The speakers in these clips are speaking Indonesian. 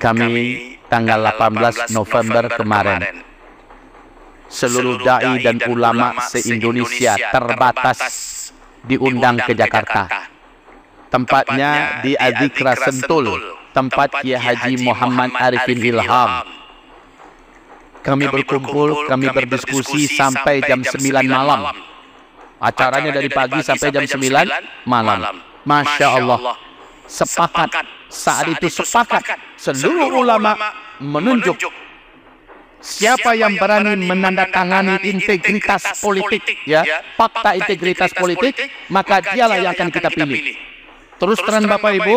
kami tanggal 18 November kemarin, seluruh dai dan ulama se-Indonesia terbatas diundang ke Jakarta. Tempatnya di Adzikra Sentul, tempat Kiai Haji Muhammad Arifin Ilham. Kami berkumpul, kami berdiskusi sampai jam 9 malam. Acaranya dari pagi sampai jam 9 malam. Masya Allah, sepakat, saat itu sepakat seluruh ulama menunjuk siapa yang berani menandatangani integritas politik, ya, fakta integritas politik, maka dialah yang akan kita pilih. Terus terang Bapak Ibu,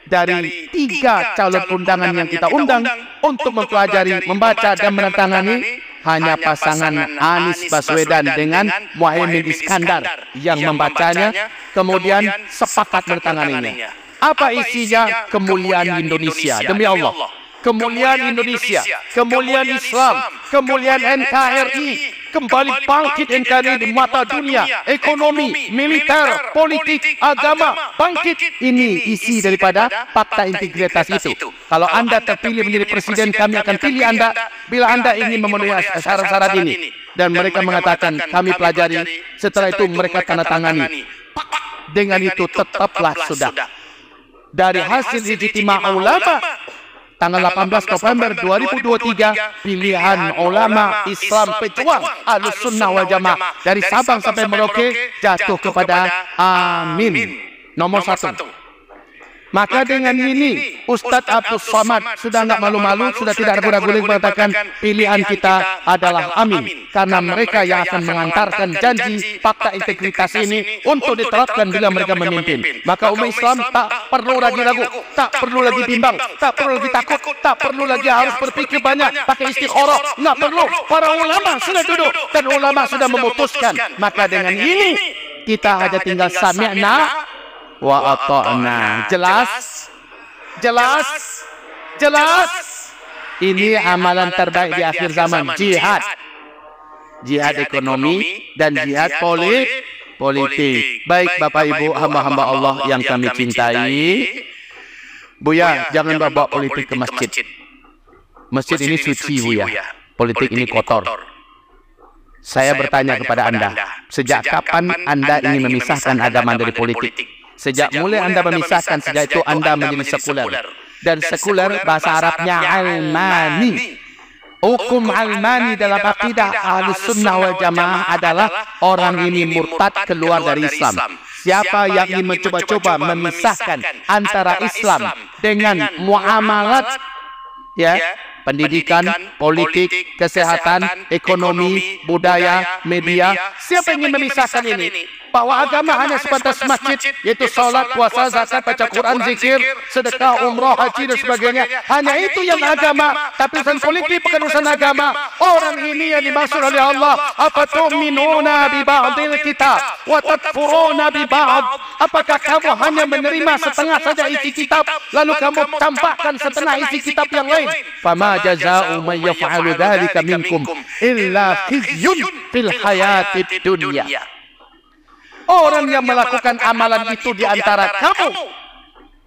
dari 3 calon undangan yang kita undang untuk mempelajari, membaca dan menandatangani, hanya pasangan Anies Baswedan dengan Muhaimin Iskandar yang membacanya, kemudian sepakat menandatanganinya. Apa isinya? Kemuliaan Indonesia, demi Allah. Kemuliaan Indonesia, kemuliaan Islam, kemuliaan NKRI, kembali bangkit NKRI di mata dunia, ekonomi, militer, politik, agama, bangkit. Ini isi daripada fakta integritas itu. Kalau Anda terpilih menjadi presiden, kami akan pilih Anda bila Anda ingin memenuhi syarat-syarat ini. Dan mereka mengatakan, kami pelajari, setelah itu mereka tanda tangani. Dengan itu tetaplah sudah. Dari hasil ijtima ulama, tanggal 18 November 2023, pilihan ulama Islam pejuang Ahlus Sunnah wal Jamaah dari Sabang sampai Merauke jatuh kepada Amin nomor 1. Maka dengan ini Ustadz Abdul Somad sudah nggak malu-malu, sudah tidak ragu-ragu lagi mengatakan pilihan kita adalah Amin, karena mereka yang akan mengantarkan janji fakta integritas ini untuk diterapkan bila mereka memimpin. Maka umat Islam tak perlu lagi ragu, tak perlu lagi bimbang, tak perlu lagi takut, tak perlu lagi harus berpikir banyak, pakai istikharah, nggak perlu. Para ulama sudah duduk dan ulama sudah memutuskan. Maka dengan ini kita hanya tinggal sami'na wa ata'na. Jelas? Jelas? Jelas? Ini amalan terbaik di akhir zaman. Jihad. Jihad ekonomi dan jihad politik. Baik Bapak Ibu, hamba-hamba Allah yang kami cintai, Buya, jangan bawa politik ke masjid. Masjid ini suci, Buya. Politik ini kotor. Saya bertanya kepada Anda, sejak kapan Anda ingin memisahkan agama dari politik? Sejak mulai Anda memisahkan, sejak itu Anda menjadi sekuler. Dan sekuler bahasa Arabnya almani. Hukum almani dalam akidah Ahlus Sunnah wal Jamaah adalah orang ini murtad, keluar dari Islam. Siapa yang ingin mencoba-coba memisahkan antara Islam dengan muamalat, ya, pendidikan, politik, kesehatan, ekonomi, budaya, media, siapa yang ingin memisahkan ini? Bahwa agama hanya sebatas masjid, yaitu sholat, puasa, zakat, baca Quran, zikir, sedekah, umrah, haji, dan sebagainya. Hanya itu yang agama. Tapi urusan politik bukan urusan agama. Orang ini yang dimaksud oleh Allah. Afatu'minuna bi ba'dil kitab wa takfuruna bi ba'd. Apakah kamu hanya menerima setengah saja isi kitab, lalu kamu tampakkan setengah isi kitab yang lain? Fama jaza'u man yaf'alu dzalika minkum illa khizyun fil hayatid dunya. Orang yang melakukan amalan itu di antara kamu,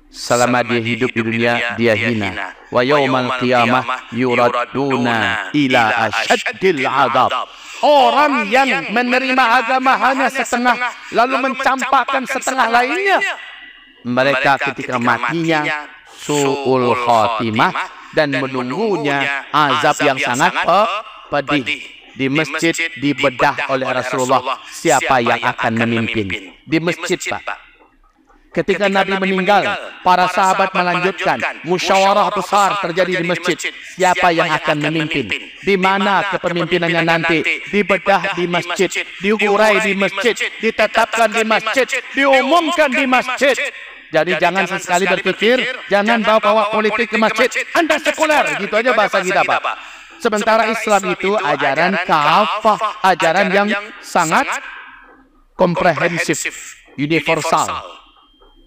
selama dia hidup di dunia, dia hina. Wa yaumal qiyamah yuraduna ila asyaddil adab. Orang yang menerima agama hanya setengah, lalu mencampakkan setengah lainnya, mereka ketika matinya su'ul khatimah dan menunggunya azab yang sangat pedih. Di masjid dibedah oleh Rasulullah siapa yang akan memimpin. Di masjid, Pak. Ketika Nabi meninggal, para sahabat melanjutkan musyawarah besar terjadi di masjid. Siapa yang akan memimpin? Di mana kepemimpinannya nanti? Dibedah di masjid, diurai di masjid, ditetapkan di masjid, diumumkan di masjid. Jadi jangan sesekali berpikir, jangan bawa-bawa politik ke masjid. Anda sekuler, gitu aja bahasa kita, Pak. Sementara Islam itu ajaran kafah, ajaran yang sangat komprehensif, universal.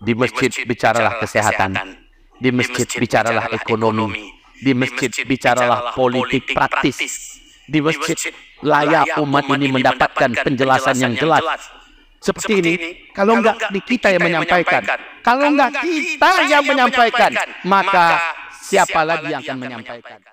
Di masjid bicaralah kesehatan, di masjid bicaralah ekonomi, di masjid bicaralah politik praktis, di masjid layak umat ini mendapatkan penjelasan yang jelas. Seperti ini, kalau enggak di kita yang menyampaikan, kalau enggak kita yang menyampaikan, maka siapa lagi yang akan menyampaikan?